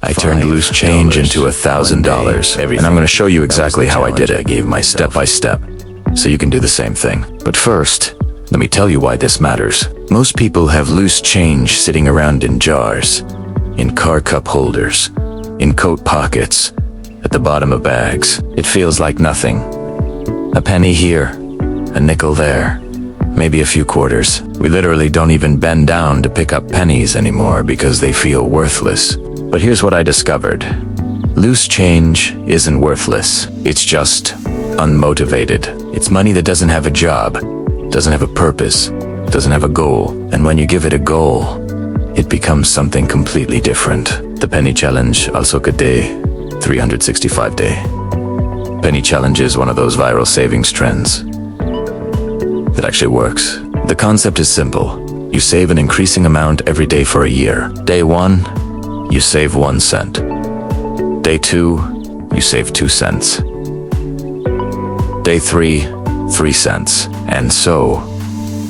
I turned loose change into $1,000, and I'm going to show you exactly how I did it. I gave my step by step, so you can do the same thing. But first, let me tell you why this matters. Most people have loose change sitting around in jars, in car cup holders, in coat pockets, at the bottom of bags. It feels like nothing. A penny here, a nickel there, maybe a few quarters. We literally don't even bend down to pick up pennies anymore because they feel worthless. But here's what I discovered. Loose change isn't worthless. It's just unmotivated. It's money that doesn't have a job, doesn't have a purpose, doesn't have a goal. And when you give it a goal, it becomes something completely different. The penny challenge, also good day, 365 day. Penny challenge is one of those viral savings trends that actually works. The concept is simple. You save an increasing amount every day for a year. Day 1, you save 1 cent. Day 2, you save 2 cents. Day 3, 3 cents. And so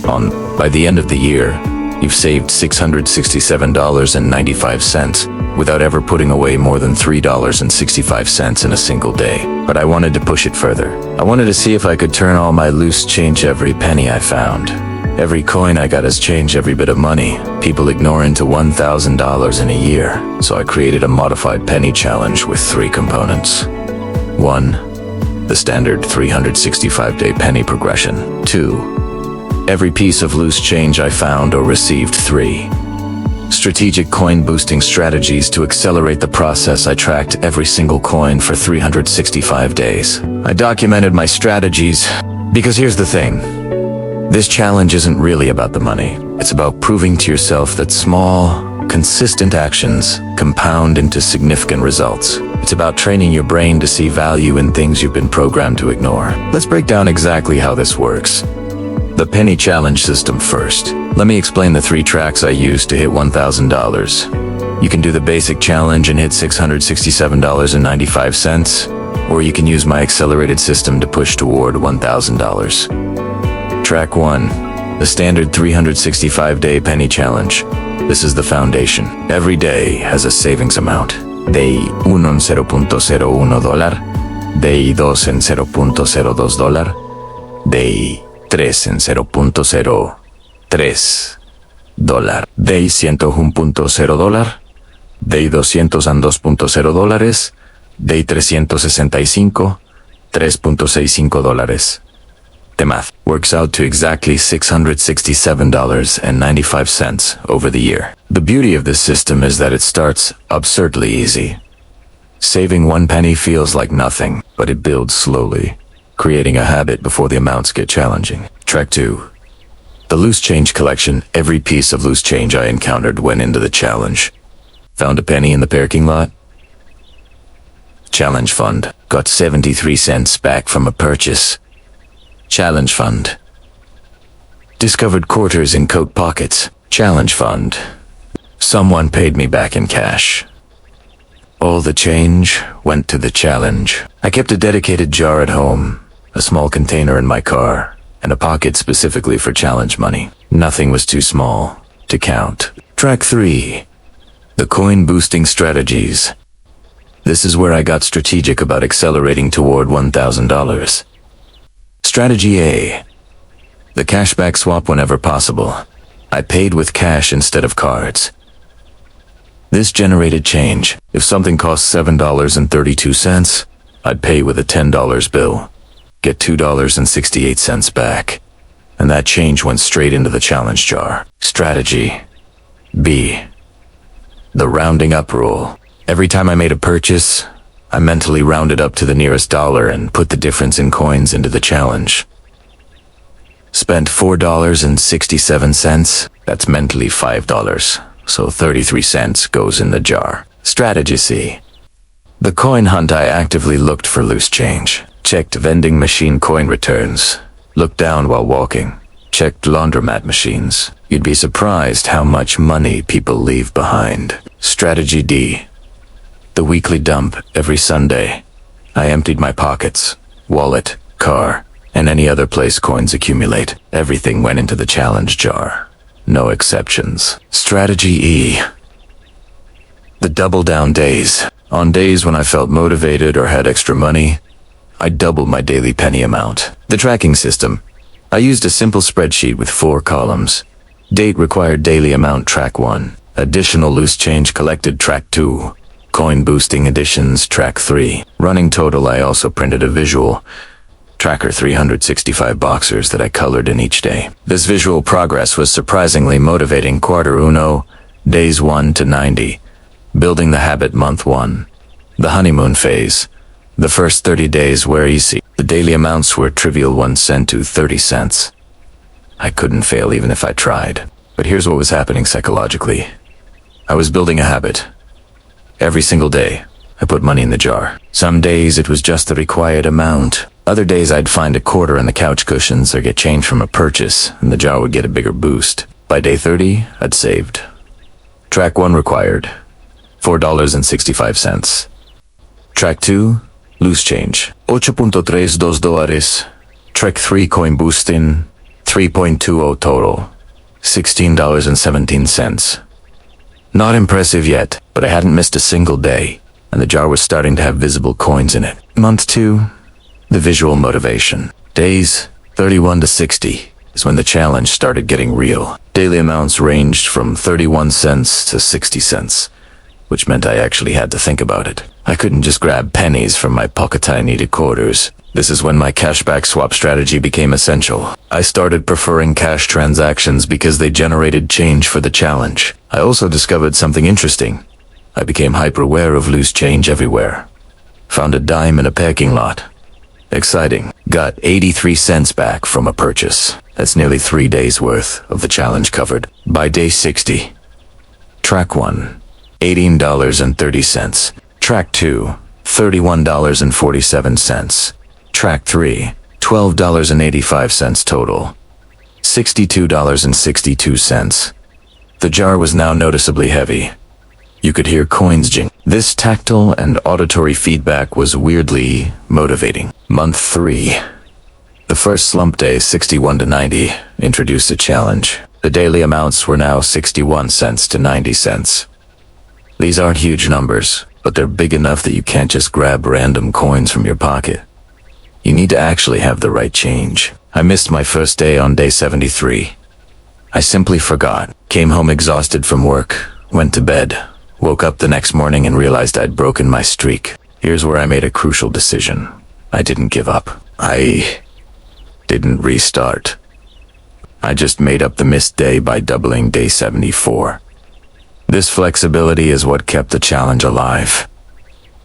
on. By the end of the year, you've saved $667.95 without ever putting away more than $3.65 in a single day. But I wanted to push it further. I wanted to see if I could turn all my loose change, every penny I found, every coin I got as change, every bit of money people ignore, into $1,000 in a year. So I created a modified penny challenge with 3 components. 1, the standard 365-day penny progression. 2, every piece of loose change I found or received. 3, strategic coin boosting strategies to accelerate the process. I tracked every single coin for 365 days. I documented my strategies because here's the thing. This challenge isn't really about the money. It's about proving to yourself that small, consistent actions compound into significant results. It's about training your brain to see value in things you've been programmed to ignore. Let's break down exactly how this works. The penny challenge system first. Let me explain the 3 tracks I used to hit $1,000. You can do the basic challenge and hit $667.95, or you can use my accelerated system to push toward $1,000. Track 1, the standard 365-day penny challenge. This is the foundation. Every day has a savings amount. Day 1 en $0.01, Day 2 en $0.02, Day 3 en $0.03, Day 101.0, Day 200 en $2.0, Day 365, $3.65. The math works out to exactly $667.95 over the year. The beauty of this system is that it starts absurdly easy. Saving 1 penny feels like nothing, but it builds slowly, creating a habit before the amounts get challenging. Track 2. The loose change collection. Every piece of loose change I encountered went into the challenge. Found a penny in the parking lot? Challenge fund. Got 73 cents back from a purchase. Challenge fund. Discovered quarters in coat pockets. Challenge fund. Someone paid me back in cash. All the change went to the challenge. I kept a dedicated jar at home, a small container in my car, and a pocket specifically for challenge money. Nothing was too small to count. Track 3. The coin boosting strategies. This is where I got strategic about accelerating toward $1,000. Strategy A. The cashback swap whenever possible. I paid with cash instead of cards. This generated change. If something cost $7.32, I'd pay with a $10 bill, get $2.68 back, and that change went straight into the challenge jar. Strategy B. The rounding up rule. Every time I made a purchase, I mentally rounded up to the nearest dollar and put the difference in coins into the challenge. Spent $4.67, that's mentally $5, so 33 cents goes in the jar. Strategy C. The coin hunt. I actively looked for loose change. Checked vending machine coin returns. Looked down while walking. Checked laundromat machines. You'd be surprised how much money people leave behind. Strategy D. The weekly dump. Every Sunday, I emptied my pockets, wallet, car, and any other place coins accumulate. Everything went into the challenge jar. No exceptions. Strategy E. The double down days. On days when I felt motivated or had extra money, I doubled my daily penny amount. The tracking system. I used a simple spreadsheet with 4 columns. Date required daily amount track 1. Additional loose change collected track 2. Coin boosting additions track 3. Running total, I also printed a visual tracker 365 boxers that I colored in each day. This visual progress was surprisingly motivating. Quarter uno, days 1 to 90. Building the habit month 1. The honeymoon phase. The first 30 days were easy. The daily amounts were trivial 1 cent to 30 cents. I couldn't fail even if I tried. But here's what was happening psychologically. I was building a habit. Every single day, I put money in the jar. Some days it was just the required amount. Other days I'd find a quarter in the couch cushions or get change from a purchase, and the jar would get a bigger boost. By day 30, I'd saved. Track 1 required $4.65. Track 2, loose change, $8.32. Track 3, coin boosting, $3.20 total, $16.17. Not impressive yet, but I hadn't missed a single day, and the jar was starting to have visible coins in it. Month 2, the visual motivation. Days 31 to 60 is when the challenge started getting real. Daily amounts ranged from 31 cents to 60 cents, which meant I actually had to think about it. I couldn't just grab pennies from my pocket. I needed quarters. This is when my cashback swap strategy became essential. I started preferring cash transactions because they generated change for the challenge. I also discovered something interesting. I became hyper-aware of loose change everywhere. Found a dime in a parking lot. Exciting. Got 83 cents back from a purchase. That's nearly 3 days worth of the challenge covered. By day 60. Track 1, $18.30. Track 2, $31.47. Track 3, $12.85 total, $62.62. The jar was now noticeably heavy. You could hear coins jing. This tactile and auditory feedback was weirdly motivating. Month 3. The first slump day, 61 to 90, introduced a challenge. The daily amounts were now 61 cents to 90 cents. These aren't huge numbers, but they're big enough that you can't just grab random coins from your pocket. You need to actually have the right change. I missed my first day on day 73. I simply forgot. Came home exhausted from work, went to bed, woke up the next morning and realized I'd broken my streak. Here's where I made a crucial decision. I didn't give up. I didn't restart. I just made up the missed day by doubling day 74. This flexibility is what kept the challenge alive.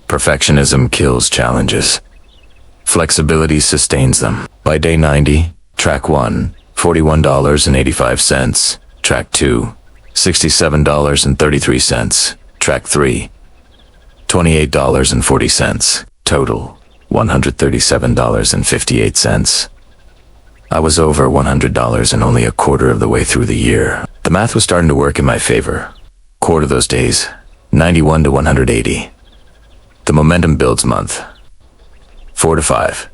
Perfectionism kills challenges. Flexibility sustains them. By day 90, track 1, $41.85. Track 2, $67.33. Track 3, $28.40. Total, $137.58. I was over $100 and only a quarter of the way through the year. The math was starting to work in my favor. Quarter those days, 91 to 180. The momentum builds month 4 to 5.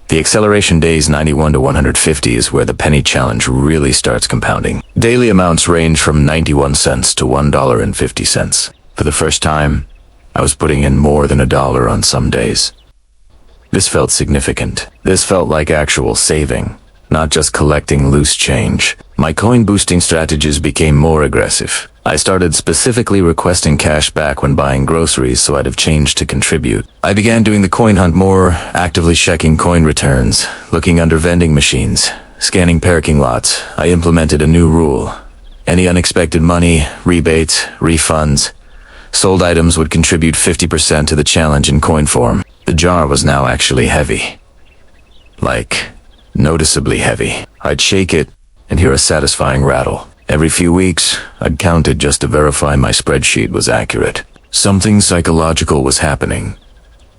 The acceleration days 91 to 150 is where the penny challenge really starts compounding. Daily amounts range from 91 cents to $1.50. For the first time, I was putting in more than $1 on some days. This felt significant. This felt like actual saving, not just collecting loose change. My coin boosting strategies became more aggressive. I started specifically requesting cash back when buying groceries so I'd have change to contribute. I began doing the coin hunt more, actively checking coin returns, looking under vending machines, scanning parking lots. I implemented a new rule. Any unexpected money, rebates, refunds, sold items would contribute 50% to the challenge in coin form. The jar was now actually heavy. Like, noticeably heavy. I'd shake it and hear a satisfying rattle. Every few weeks, I'd count it just to verify my spreadsheet was accurate. Something psychological was happening.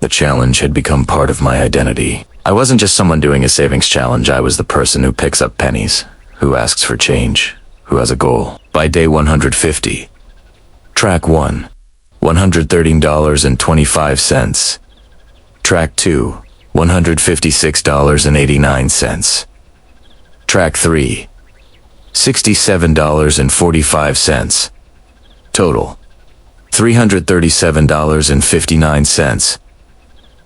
The challenge had become part of my identity. I wasn't just someone doing a savings challenge, I was the person who picks up pennies, who asks for change, who has a goal. By day 150, track 1, $113.25. Track 2, $156.89. Track 3, $67.45. Total, $337.59.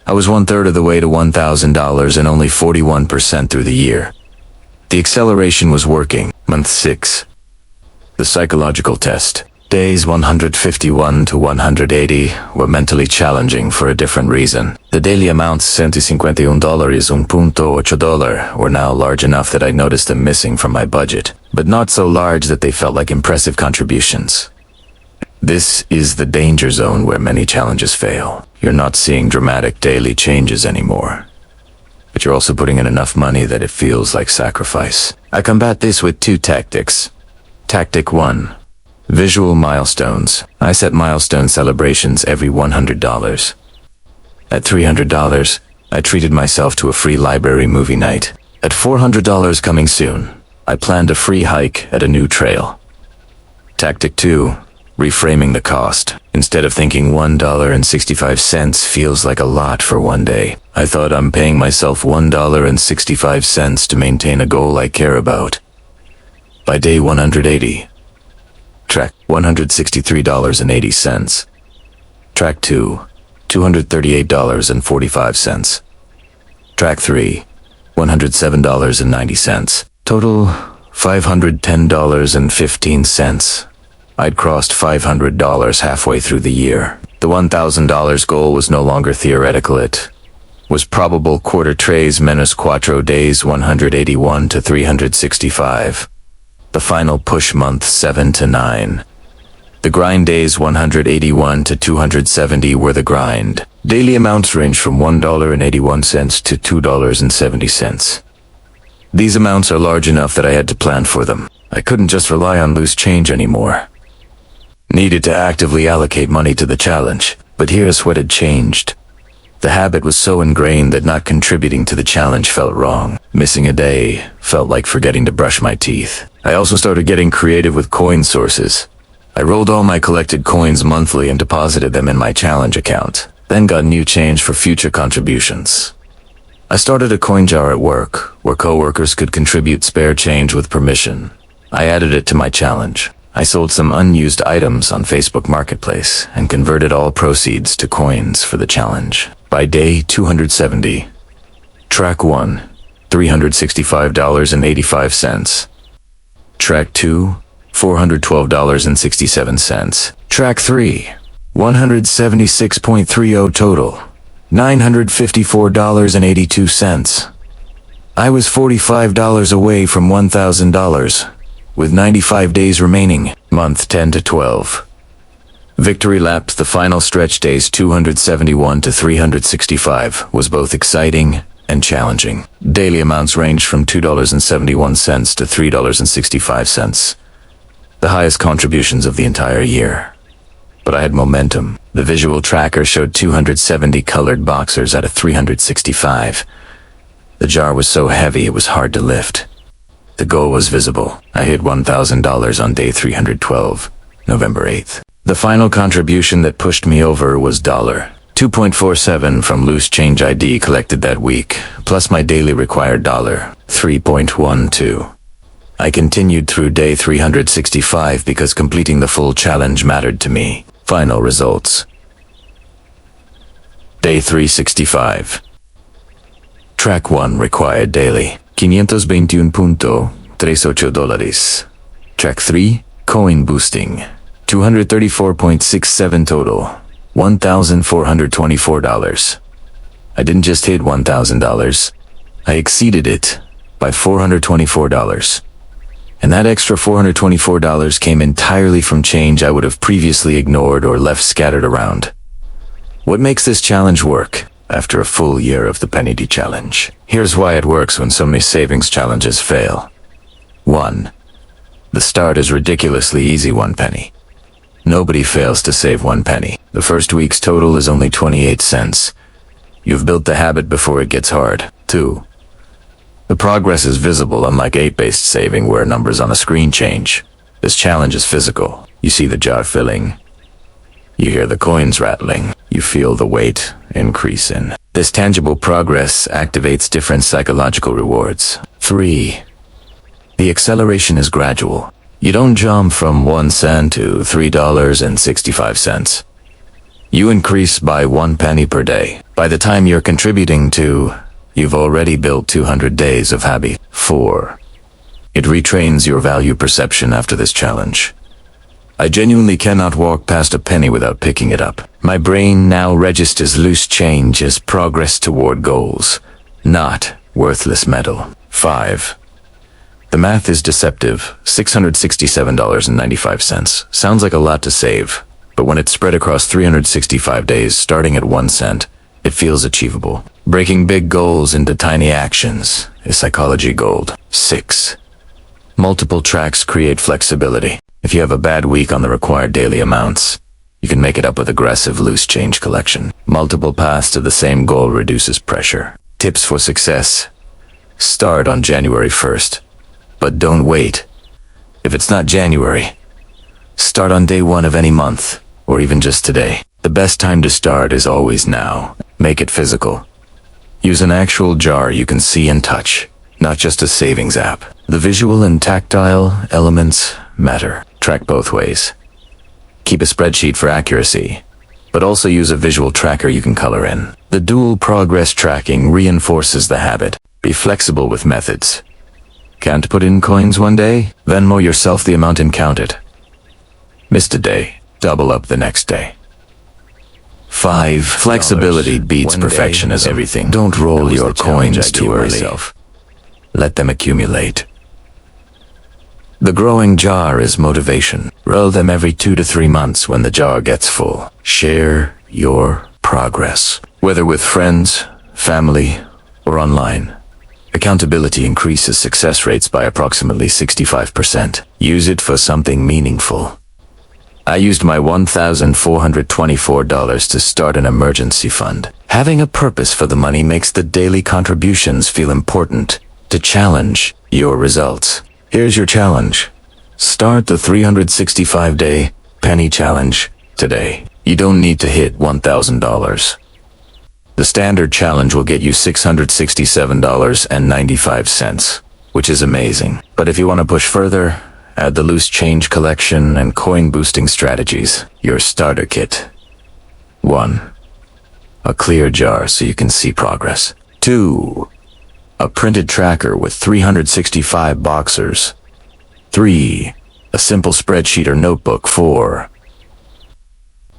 I was 1/3 of the way to $1,000 and only 41% through the year. The acceleration was working. Month 6. The psychological test. Days 151 to 180 were mentally challenging for a different reason. The daily amounts $151.8 were now large enough that I noticed them missing from my budget, but not so large that they felt like impressive contributions. This is the danger zone where many challenges fail. You're not seeing dramatic daily changes anymore, but you're also putting in enough money that it feels like sacrifice. I combat this with 2 tactics. Tactic 1. Visual milestones. I set milestone celebrations every $100. At $300, I treated myself to a free library movie night. At $400 coming soon, I planned a free hike at a new trail. Tactic 2. Reframing the cost. Instead of thinking $1.65 feels like a lot for one day, I thought I'm paying myself $1.65 to maintain a goal I care about. By day 180, track $163.80. Track 2, $238.45. Track 3, $107.90. Total $510.15. I'd crossed $500 halfway through the year. The $1,000 goal was no longer theoretical, it was probable. Quarter tres menos cuatro days 181 to 365. The final push month 7 to 9. The grind days 181 to 270 were the grind. Daily amounts ranged from $1.81 to $2.70. These amounts are large enough that I had to plan for them. I couldn't just rely on loose change anymore. Needed to actively allocate money to the challenge, but here's what had changed. The habit was so ingrained that not contributing to the challenge felt wrong. Missing a day felt like forgetting to brush my teeth. I also started getting creative with coin sources. I rolled all my collected coins monthly and deposited them in my challenge account, then got new change for future contributions. I started a coin jar at work, where coworkers could contribute spare change with permission. I added it to my challenge. I sold some unused items on Facebook Marketplace and converted all proceeds to coins for the challenge. By day 270, Track 1, $365.85. Track 2, $412.67. Track 3, $176.30 total, $954.82. I was $45 away from $1,000. With 95 days remaining. Month 10 to 12. Victory laps. The final stretch days 271 to 365 was both exciting and challenging. Daily amounts ranged from $2.71 to $3.65. The highest contributions of the entire year. But I had momentum. The visual tracker showed 270 colored boxers out of 365. The jar was so heavy it was hard to lift. The goal was visible. I hit $1,000 on day 312, November 8th. The final contribution that pushed me over was $2.47 from loose change ID collected that week, plus my daily required $3.12. I continued through day 365 because completing the full challenge mattered to me. Final results. Day 365. Track 1 required daily. $521.38. Track 3, coin boosting. $234.67 total, $1,424. I didn't just hit $1,000. I exceeded it by $424. And that extra $424 came entirely from change I would have previously ignored or left scattered around. What makes this challenge work? After a full year of the Penny D challenge. Here's why it works when so many savings challenges fail. 1. The start is ridiculously easy, 1 penny. Nobody fails to save 1 penny. The first week's total is only 28 cents. You've built the habit before it gets hard. 2. The progress is visible, unlike 8-based saving where numbers on a screen change. This challenge is physical. You see the jar filling. You hear the coins rattling. You feel the weight increasing. This tangible progress activates different psychological rewards. 3. The acceleration is gradual. You don't jump from 1 cent to $3.65. You increase by 1 penny per day. By the time you're contributing to, you've already built 200 days of habit. 4. It retrains your value perception after this challenge. I genuinely cannot walk past a penny without picking it up. My brain now registers loose change as progress toward goals, not worthless metal. 5. The math is deceptive. $667.95. Sounds like a lot to save, but when it's spread across 365 days starting at 1 cent, it feels achievable. Breaking big goals into tiny actions is psychology gold. 6. Multiple tracks create flexibility. If you have a bad week on the required daily amounts, you can make it up with aggressive loose change collection. Multiple paths to the same goal reduces pressure. Tips for success. Start on January 1st. But don't wait. If it's not January, start on day 1 of any month, or even just today. The best time to start is always now. Make it physical. Use an actual jar you can see and touch, not just a savings app. The visual and tactile elements matter. Track both ways. Keep a spreadsheet for accuracy, but also use a visual tracker you can color in. The dual progress tracking reinforces the habit. Be flexible with methods. Can't put in coins one day? Venmo yourself the amount and count it. Missed a day, double up the next day. 5. Flexibility beats perfectionism. Everything. Don't roll your coins too early. Let them accumulate. The growing jar is motivation. Roll them every 2 to 3 months when the jar gets full. Share your progress, whether with friends, family, or online. Accountability increases success rates by approximately 65%. Use it for something meaningful. I used my $1,424 to start an emergency fund. Having a purpose for the money makes the daily contributions feel important. To challenge your results. Here's your challenge. Start the 365-day penny challenge today. You don't need to hit $1,000. The standard challenge will get you $667.95, which is amazing. But if you want to push further, add the loose change collection and coin boosting strategies. Your starter kit. 1. A clear jar so you can see progress. 2. A printed tracker with 365 boxers. 3. A simple spreadsheet or notebook. 4.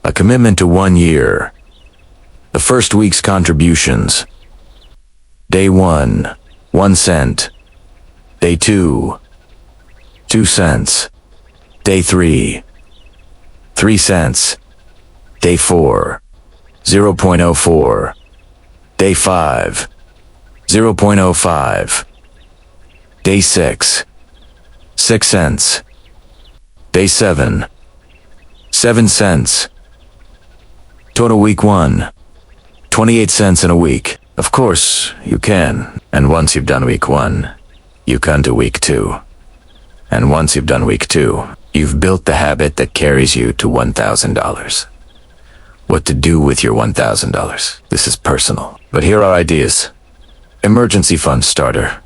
A commitment to 1 year. The first week's contributions. Day 1, 1 cent. Day 2, 2 cents. Day 3, 3 cents. Day 4, 0.04. Day 5, 0.05. Day 6, 6 cents. Day 7, 7 cents. Total week 1, 28 cents in a week. Of course, you can. And once you've done week 1, you can do week 2. And once you've done week 2, you've built the habit that carries you to $1,000. What to do with your $1,000? This is personal. But here are ideas. Emergency fund starter.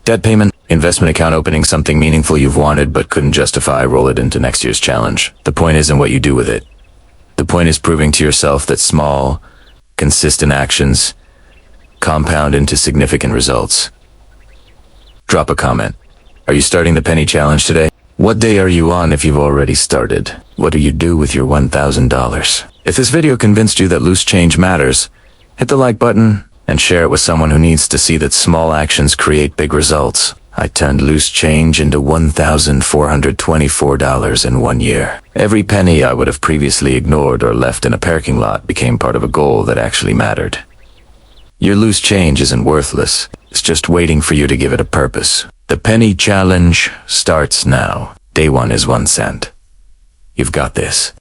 Debt payment. Investment account opening, something meaningful you've wanted but couldn't justify. Roll it into next year's challenge. The point isn't what you do with it. The point is proving to yourself that small, consistent actions compound into significant results. Drop a comment. Are you starting the penny challenge today? What day are you on if you've already started? What do you do with your $1,000? If this video convinced you that loose change matters, hit the like button and share it with someone who needs to see that small actions create big results. I turned loose change into $1,424 in 1 year. Every penny I would have previously ignored or left in a parking lot became part of a goal that actually mattered. Your loose change isn't worthless. It's just waiting for you to give it a purpose. The penny challenge starts now. Day 1 is 1 cent. You've got this.